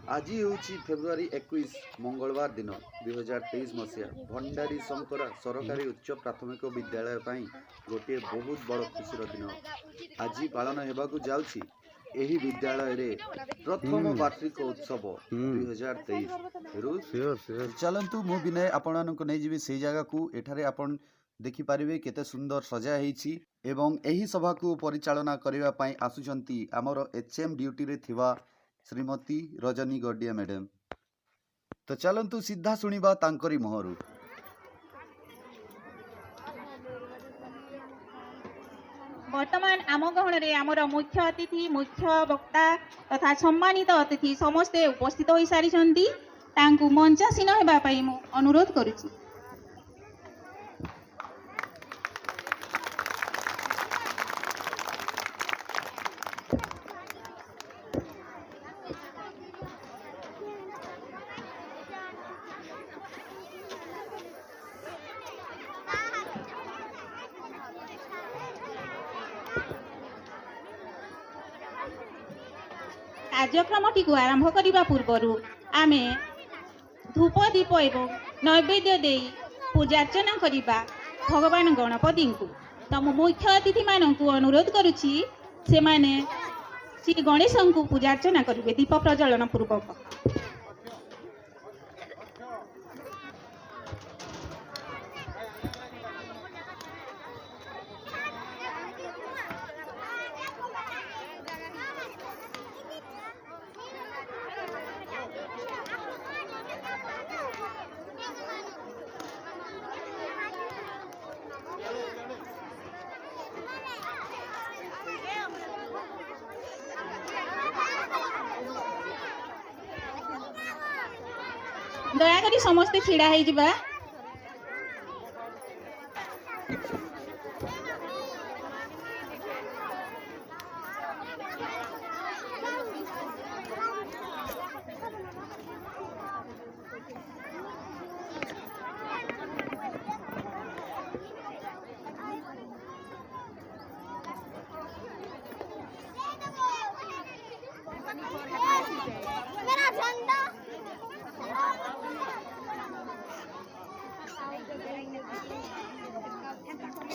आज हूँ फेब्रुआरी 21 मंगलवार दिन 2023 मसीहा भंडारी शंकरा सरकारी उच्च प्राथमिक विद्यालय पाई गोटे बहुत बड़ खुशीर दिन आज पालन होगा जाउछि एही विद्यालय रे प्रथम वार्षिक उत्सव 2023 चलतु मु विनय आपको नहीं जी से जगह को एठारे आपण देखिपारे केते सुंदर सजा होती एवं एही सभा को परिचालना करने पाई आसुचंती आमर एचएम ड्यूटी रे थिबा श्रीमती रजनी गडिया मैडम। तो चलतु सीधा शुणा तांकरी मुहरु। वर्तमान आम गहन रे आमर मुख्य अतिथि मुख्य वक्ता तथा सम्मानित अतिथि समस्ते उपस्थित हो सारी मंचासीन होगापी मु अनुरोध करुच्ची। कार्यक्रमटी को आरंभ करने पूर्वर आमे धूप दीप एवं नैवेद्य दे पूजार्चना करवा भगवान गणपति को तम मुख्य अतिथि मान को अनुरोध करुच्ची से माने श्री गणेश को पूजार्चना करेंगे दीप प्रज्वलन पूर्वक। दयाकरी समस्ते छिड़ा हो जिबा।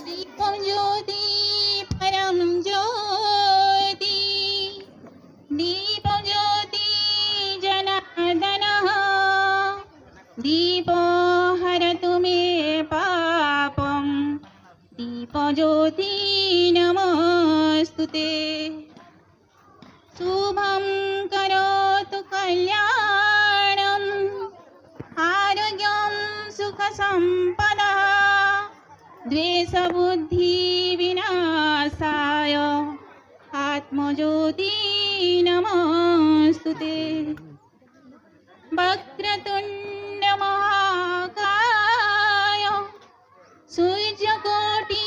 दीपम ज्योति परम ज्योति दीपम ज्योति जनार्दन दीप हरतु मे पापम दीप ज्योति नमोस्तुते शुभं करोतु कल्याणं आरोग्यं सुख संपदा द्वेष बुद्धि विनाशाय आत्मज्योति नमोस्तुते वक्रतुंड महाकाय सूर्यकोटि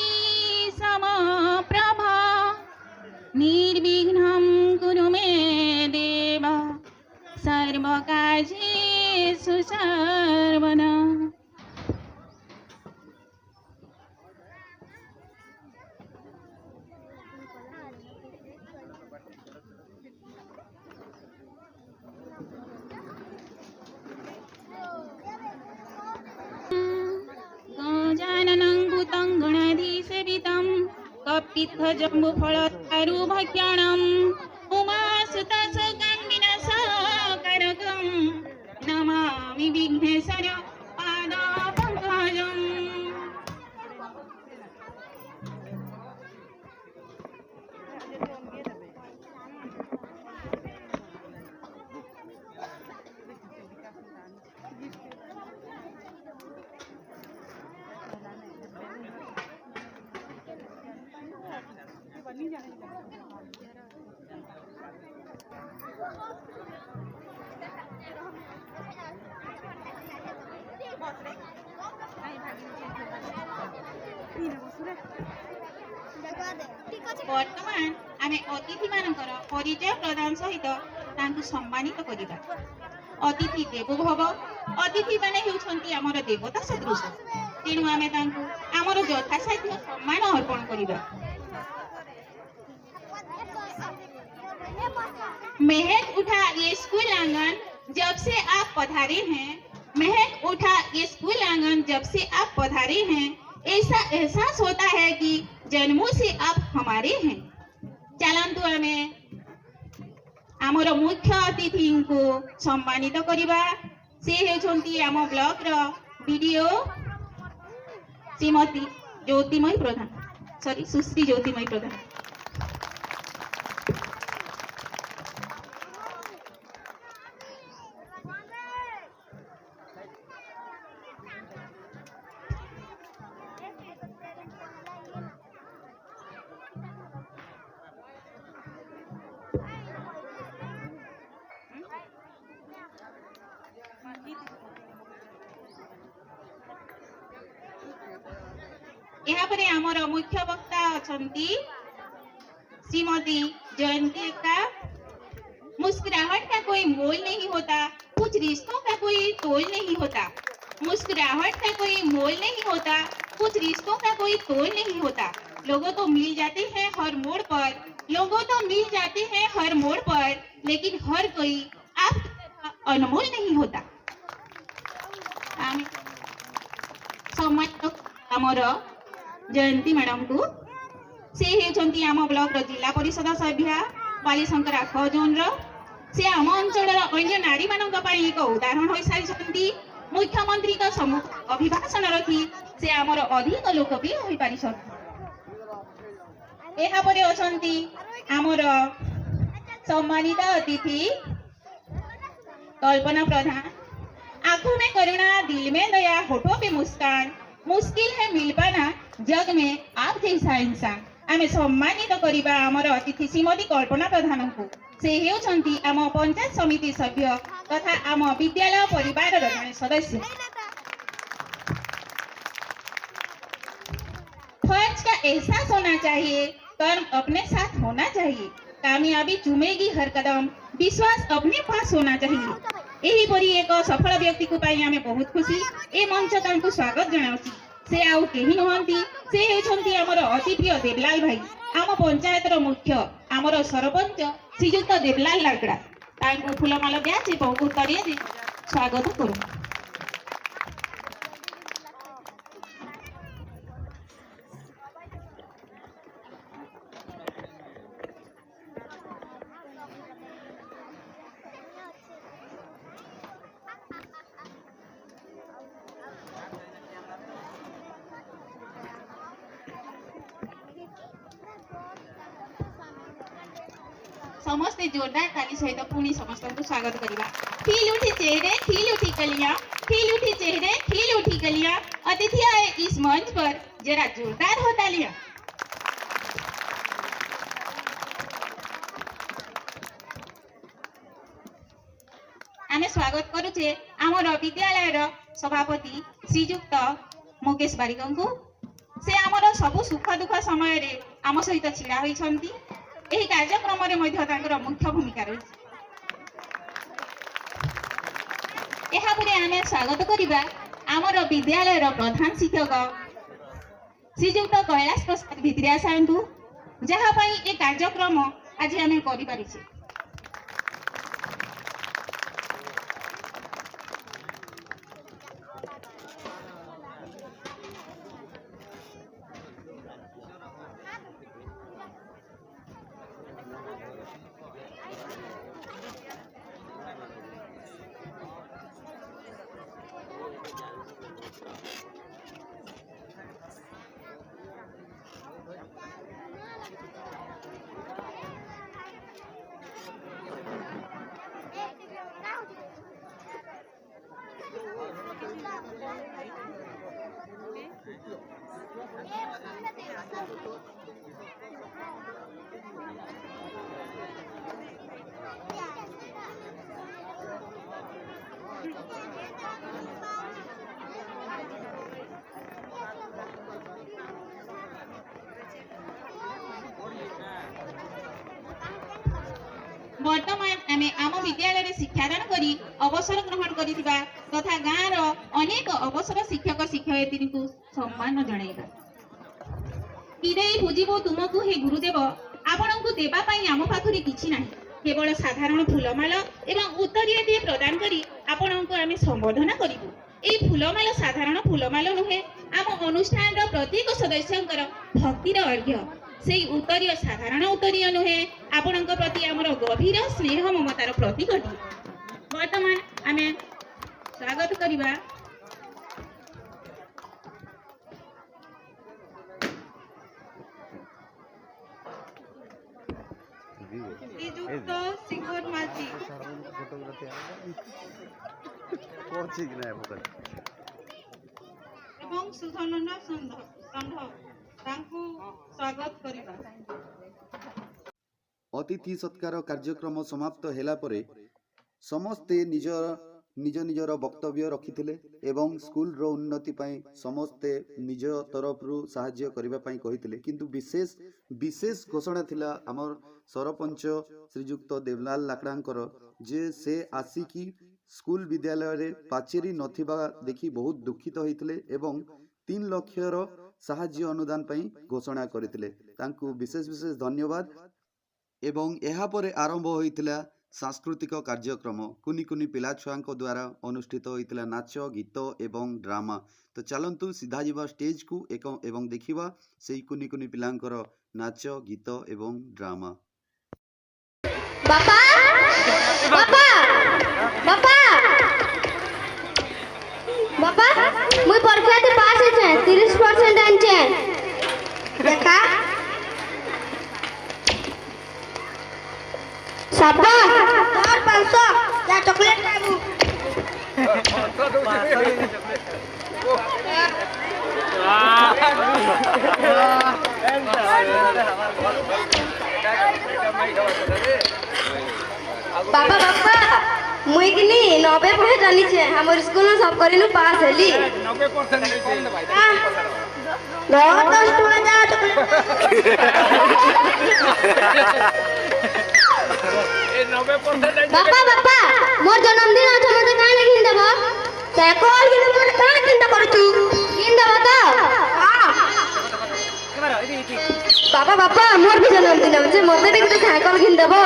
समप्रभा निर्विघ्नं कुरु मे देव सर्वकार्येषु सर्वदा। गजाननं भूतं गणाधीसेवितं कपित्थजम्बुफलचारुभक्षणम् उमासुतसुखं विनाशकारकं नमामि विघ्नेश्वर पादपङ्कजम्। वर्तमान आमे अतिथि मानकर परिचय प्रदान सहित तांकु सम्मानित करिबा। अतिथि देवो भव अतिथि माने हेउछंती हमर देवता सदृश तेणु आमे तांकु हमर यथासाध्य सम्मान अर्पण करिबा। मेहर उठा ये स्कूल आंगन जब से आप पधारे हैं, महक उठा ये स्कूल आंगन जब से आप पधारे हैं, ऐसा एहसास होता है कि जन्मों से आप हमारे हैं। चलंतु आमे आमर मुख्य अतिथि को सम्मानित करिबा। से हेउछंती आम ब्लॉक रो वीडियो श्रीमती ज्योतिमयी प्रधान, सॉरी सुश्री ज्योतिमयी प्रधान। यहाँ पर आमर मुख्य वक्ता अछंती श्रीमती जयंती का। मुस्कुराहट का कोई मोल नहीं होता, कुछ रिश्तों का कोई तोल नहीं होता। मुस्कुराहट का कोई मोल नहीं होता, कुछ रिश्तों का कोई तोल नहीं होता। लोगों तो मिल जाते हैं हर मोड़ पर, लोगों तो मिल जाते हैं हर मोड़ पर, लेकिन हर कोई आप अनमोल नहीं होता। सम्मानित आमर जयंती मैडम को से हेउछंती आम ब्लॉक रो जिला परिषद सभ्या बालीशंकर आख जोन रो। से आम अंचल अन्य नारी मानक पई एक उदाहरण होई सारिछंती। मुख्यमंत्री का सम्मुख अभिभाषण रखी से आमर अधिक लोकप्रिय होई पारिछन। एहा परे अछंती आमर सम्मानित अतिथि कल्पना प्रधान। आंखों में करुणा, दिल में दया, होठों पे मुस्कान, मुश्किल है मिल पाना जग में आप जैसा इंसान। आमे सम्मानित करिबा आमर अतिथि श्रीमती कल्पना प्रधान को। से हेउछंती आम पंचायत समिति सभ्य तथा आम विद्यालय परिवार जड़े सदस्य। फर्ज का एहसास होना चाहिए, कर्म अपने साथ होना चाहिए। कामयाबी चुमेगी हर कदम, विश्वास अपने पास होना चाहिए। यही परी एक सफल व्यक्ति को पाई आमे बहुत खुशी। ए मंच तांको स्वागत जणाउची। से आउ केही नहंती, से हेउछंती हमर अति प्रिय देवलाल भाई, आम पंचायत रो मुख्य, आमर सरपंच श्रीयुक्त देवलाल लाकड़ा। तांको फूलमाला ब्याज एवं उत्तरीय दे स्वागत करू। समस्ते जोरदार ताली सहित पुणी समस्त को स्वागत करिबा। खिल उठी चेहरे, खिल उठी कलियां, खिल उठी चेहरे, खिल उठी कलियां। अतिथि आए इस मंच पर, जरा जोरदार हो तालियां। आमे स्वागत करुचे आमर विद्यालय रो सभापति श्रीयुक्त मुकेश बारिक को। से आमर सबु सुख दुख समय रे आम सहित छिड़ा होइछंती। एही कार्यक्रम रे मध्य तांकर मुख्य भूमिका रही। एहा परे आमे स्वागत करिबा आमर विद्यालय रो प्रधान शिक्षक श्रीयुक्त कैलाश प्रसाद भित्रिया साहू, जहा पई ए कार्यक्रम आज आमे करि पारिछे। वर्तमान आमे आम विद्यालय शिक्षादान करी अवसर ग्रहण करिथिबा तथा गाँव रो अनेक अवसर शिक्षक शिक्षयित्री को सम्मान जणाइबा। किरे बुझिबो तुमको हे गुरुदेव, आपनकु देबा पई आम पाखरे किछि नाही, केवल साधारण फूलमाल एवं उत्तरीय प्रदान करी आपणको आम संबोधन करूँ। ये फूलमाल साधारण फूलमाल नुहे, आम अनुष्ठान प्रत्येक सदस्यंकर भक्तिर अर्घ्य। से उत्तरीय साधारण उत्तरीय नुहे, आपण प्रति आमर गभीर स्नेह ममतार प्रतीक। वर्तमान आम स्वागत करवा श्रीजुक्त शिखर माझी एवं सुधनंद षण्ढ तांकु स्वागत करिबा। अतिथि सत्कार कार्यक्रम समाप्त होला परे समस्ते निज निजर वक्तव्य रखिथिले एवं स्कूल रो उन्नति पाई समस्ते निज तरफ रु सहाय्य करिबा पाई कहिथिले। किंतु विशेष घोषणा थिला हमर सरपंच श्रीजुक्त देवलाल लाकड़ांकर जे से आसिकी स्कूल विद्यालय रे पाचेरी नथिबा देखि बहुत दुखित होइथिले एवं 3 लाख रो सहाय्य अनुदान पाई घोषणा करथिले। तांकु विशेष धन्यवाद। एवं एहा परे आरंभ होइथिला सांस्कृतिक कार्यक्रम। कुनी कुनी पिला छुआंक द्वारा अनुष्ठित होइथिला नाच गीत एवं ड्रामा। तो चलंतु सीधा जीवा स्टेज को एवं देखिबा सेही कुनी कुनी पिलांकर नाच गीत एवं ड्रामा। बापा बापा बापा बापा मुई परीक्षा ते पास है 30% आनचे देखा साबा और 500 या चॉकलेट खाबू। बाबा बापा मुई किनी 90% जानी छे हमर स्कूल में सब करिनु पास हेली 90% दस टका जा चॉकलेट बापा बापा मोर जन्मदिन अछि मते काहे नै किन देबो साइकिल किन मोर काहे चिंता करू तू किन देबो तो बाबा बापा मोर भी जन्मदिन अछि मते भी तो साइकिल किन देबो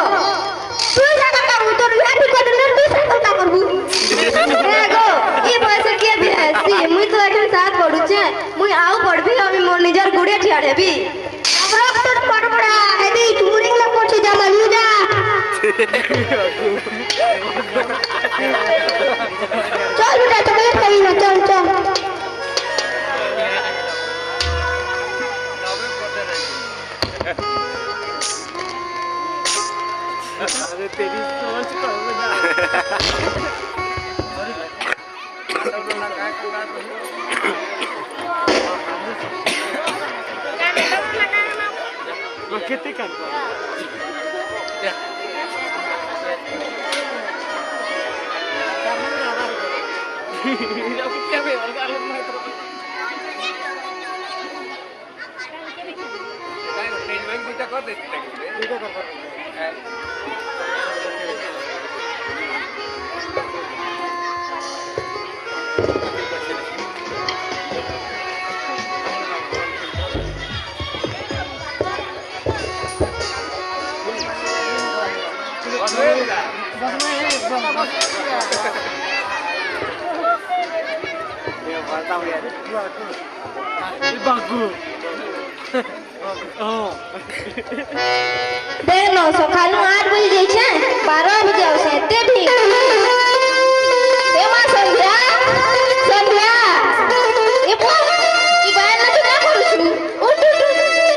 तू साइकिल का तोर बियाह ठीक कर दे तू साइकिल का करबू ए गो ई बयस के भी हसी मुई तो एखन साथ पढु छे मुई आउ पढबी अभी मोर निजर गुड़े ठिया देबी अब तो पढ़ पड़ा एदी टूरिंग में पहुंच जा मनु जा चल बेटा चॉकलेट खाई ना चल चल अरे तेरी सोच करो ना कितने कर देख लो सकाल 8 बजे जाए 12 बजे आवसे एते भी देवा संध्या संध्या ए बो ई बाय ना तू ना करू उठ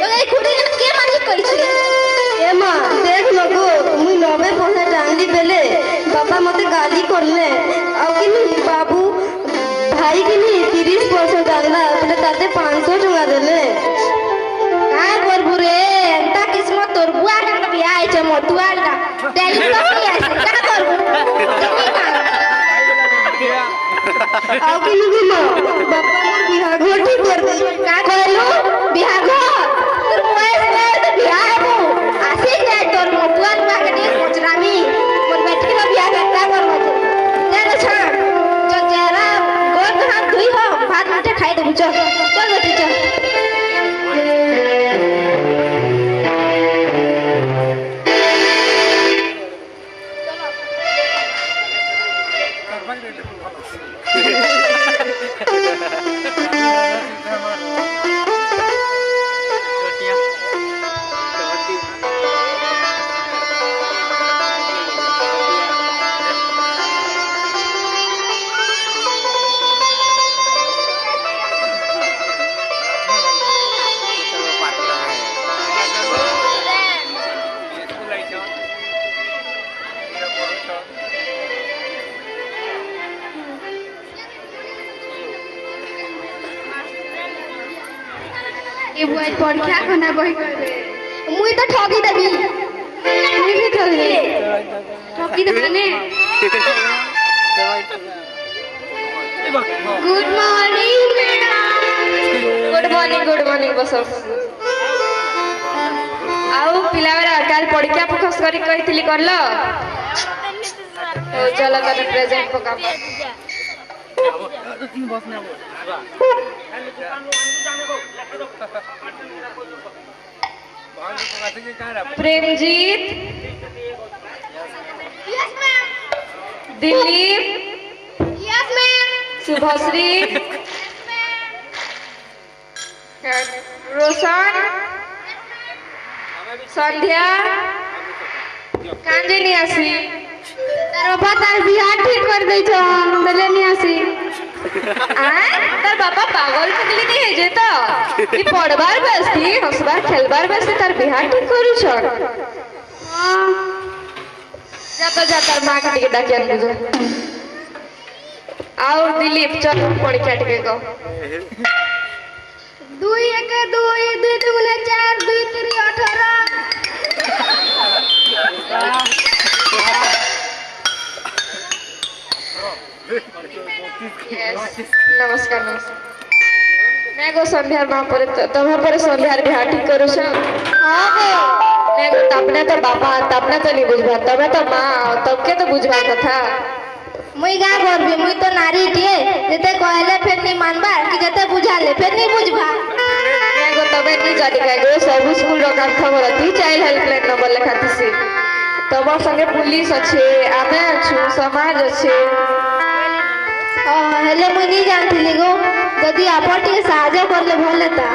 तो ए खुडी के माने करी छी ए मां देख लो गो मुई 90% डांडी बेले बाबा मते गाली करले आ कि बाबू भाई कि 30% डालला बोले ताते 500 टका देले काय करबू रे एंता किस्मत तोर बुआ का बियाह है छ मोटुआ का डेली तो ही ऐसे का करबू आओ कि नो बापा मोर बियाह घर ठीक कर दे का कहलू बियाह घर तोर पैसे ले तो बियाह है वो आसी जाए तोर मोटुआ का के सोचरामी मोर बेटी का बियाह करता करबो ले ले छाड़ जो जरा गोद हाथ धुई हो भात माटे खाई दे चल चल बेटी चल ये बुआ परीक्षा कोना बही करबे मुई तो ठगी देबी मुई भी ठगी देबे ने good morning madam good morning बस आउ पिला बेरा काल परीक्षा फोकस करी कहितली करलो तो चलो तने प्रेजेंट पका प्रेमजीत दिलीप शुभश्री रोशन संध्या कांजे नहीं आसी तार बाबा तार बिहार ठीक कर दे छन बेले नहीं आसी तार बाबा पागल पगली नहीं है जे तो ई पढ़बार बेस्ती हंसबार खेलबार बेस्ती तार बिहार ठीक करू छन जा तार मां के डाकिया बुझो और दिलीप चल परीक्षा टिके को 2 1 2 2 2 4 2 3 नमस्कार मैं गो संध्यार मां पर तुम्हें पर संध्यार बिहार ठीक करू छ हां गो मैं गो तपने तो बापा तपने तो नहीं बुझबा तबे तो मां तबके तो बुझबा कथा मुई गा करबी मुई तो नारी टिए जते कहले फेर नहीं मानबा कि जते बुझाले फेर नहीं बुझबा मैं गो तबे नहीं जानी का गो सब स्कूल रो काम खबर थी चाइल्ड हेल्पलाइन नंबर लिखाती से तब संगे पुलिस अच्छे आमे अछु समाज अच्छे हेले मुई नहीं जानथिली गो जदी आपण टिके सहायता करले भल हेता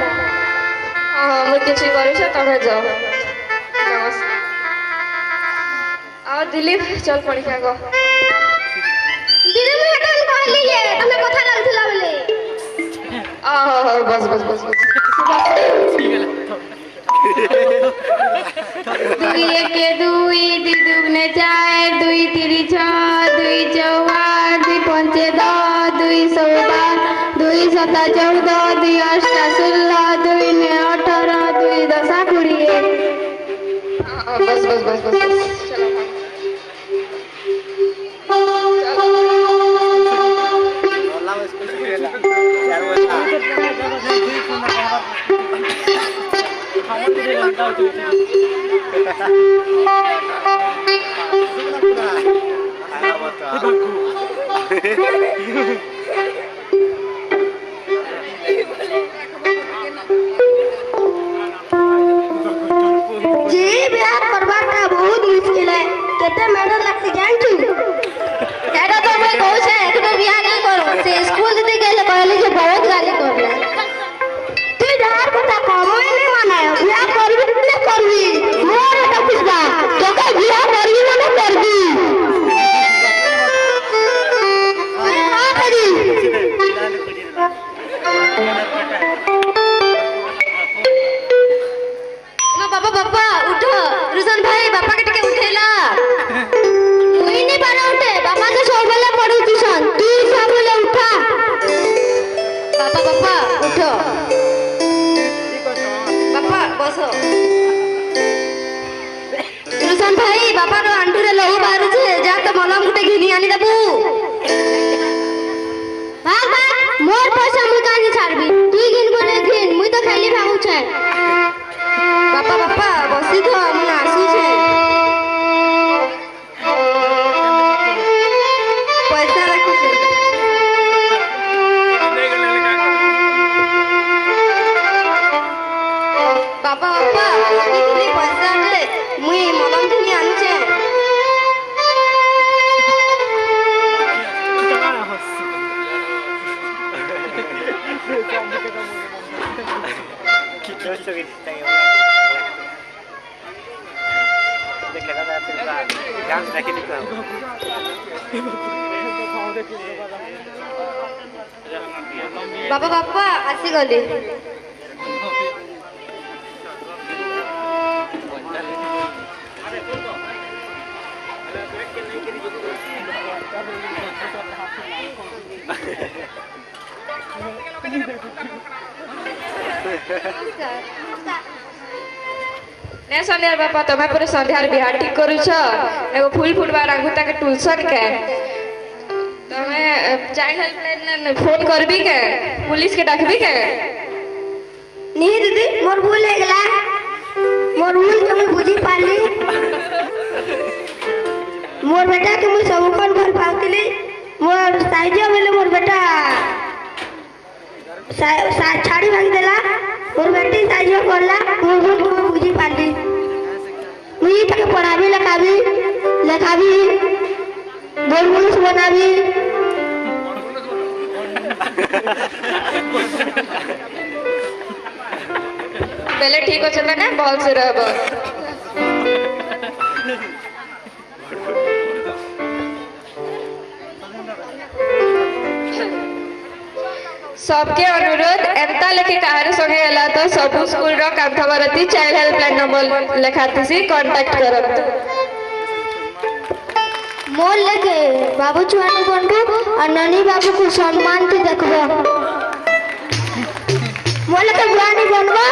हां मुई किछि करू छ तबे जाओ नमस्कार और दिलीप चल परीक्षा गो दीदी मुई हटन कहली जे तमे कथा लागथिला बोले बस बस बस बस दुई एके दुई दी दुगने चार दुई तिरी छः दुई चौवार दुई पंचे 10 दुई सौदा दुई सता 14 दुई अष्टा 16 दुई ने 18 दुई दशा 20 बस बस बस बस चलो जी बिहार करवार का बहुत मुश्किल है केते मेहनत लगती जानछु एटा तो मैं कहू छे एकटा बियाह नहीं करो से स्कूल जते गेले कहले जे बहुत गाली करला तू बिहार को ता कमई नहीं माने बियाह करबी नहीं करबी मोर तो पुछबा तो का बियाह करबी ना करबी हां करी visto que está ahí. De que nada te va. Gans aquí ni claro. ବାପା ଆସିଗଲି। ने संध्यार बापा तमे पूरे संध्यार बिहार ठीक करूछ एगो फूल फुटबार आगु ताके टुलसन के तमे चाइल्ड हेल्पलाइन फोन करबी के पुलिस के डाकबी के नहीं दीदी मोर भूल हो गला मोर भूल के मैं बुझी पाली मोर बेटा के मैं सब अपन भर पाउतली मोर साइजो बेले मोर बेटा छाड़ी भाग देला मोर बेटी साइजो करला मोर भूल के मैं बुझी पाली मुई ताके पढ़ाबी लिखाबी बोल बोल बनाबी बेले ठीक होछ ना भल से रहबो। सबके अनुरोध एंता लेके कहार संगे एला तो सब स्कूल रो कांथवरती चाइल्ड हेल्पलाइन नंबर लेखातीसी कांटेक्ट करत। मोर लगे बाबू छुआनी बनबो और ननी बाबू को सम्मान से देखबो मोर लगे बुआनी बनबो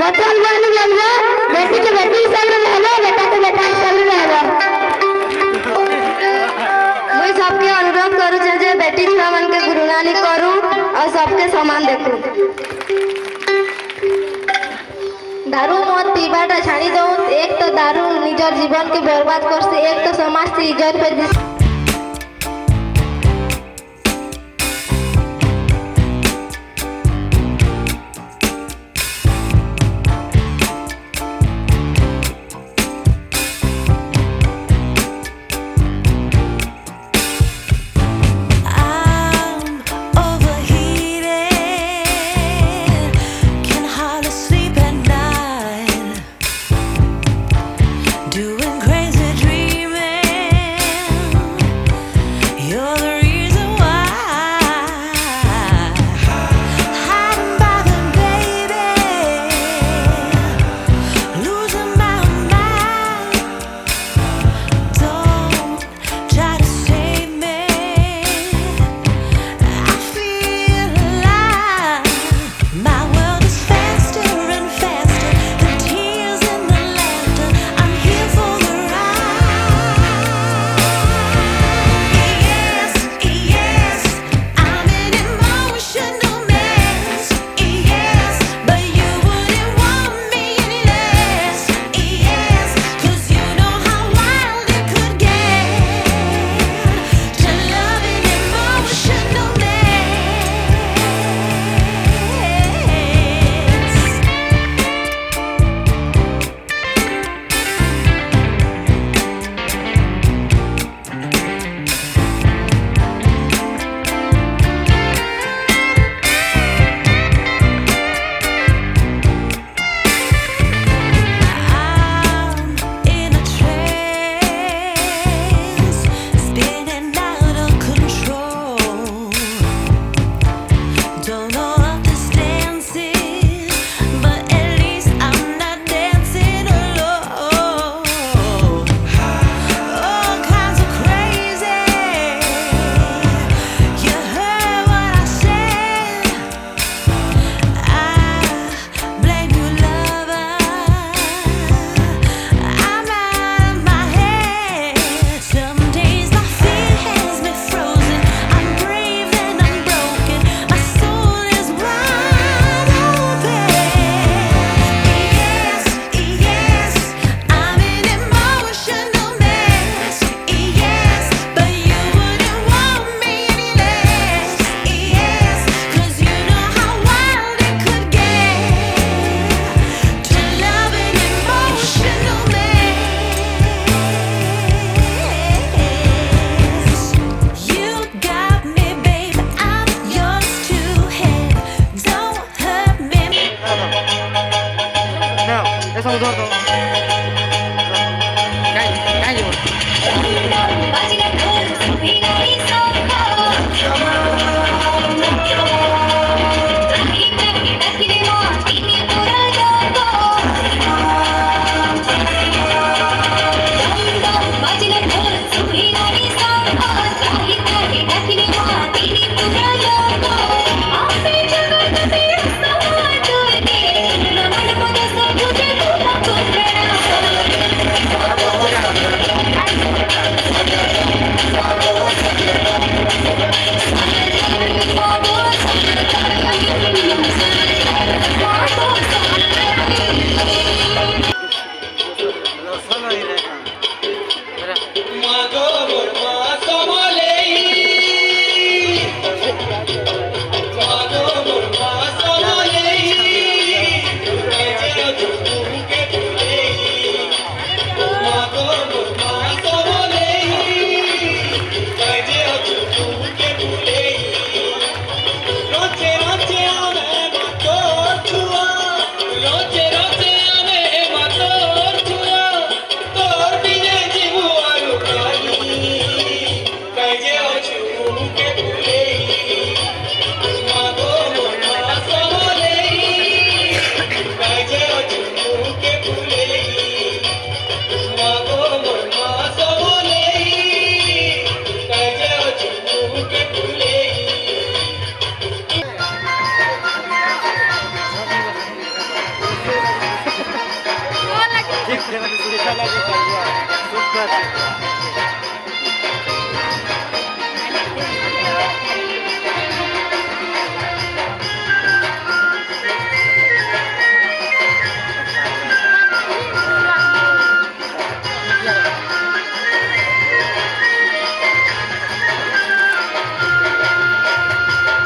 बतल बुआनी बनबो बेटी के बेटी हिसाब से रहबो बेटा के बेटा हिसाब से रहबो। मुई सबके अनुरोध करू जे बेटी छुआ मन के गुरुनानी करू और सबके समान देखू। दारू मत पीबाटा छाड़ी दो एक तो दारू निजर जीवन के बर्बाद करसे एक तो समाज से इज्जत पे Doing crazy dreaming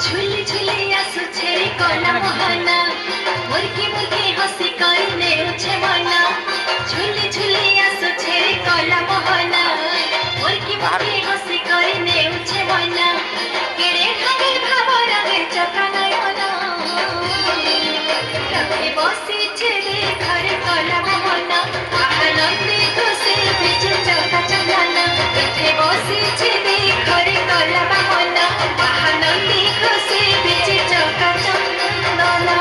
झुली झुली आसुछे कला मोहना मुर्गी मुर्गी हसी कइने उछे मना झुली झुली आसुछे कला मोहना मुर्गी मुर्गी हसी कइने उछे मना केरे भागे भावर गे चका नयना रखे बसी छेरे घरे कला मोहना आनंदी खुशी बिच चका चंदना रखे बसी छेरे घरे कला मोहना आनंदी खुशी बिच चका चंदना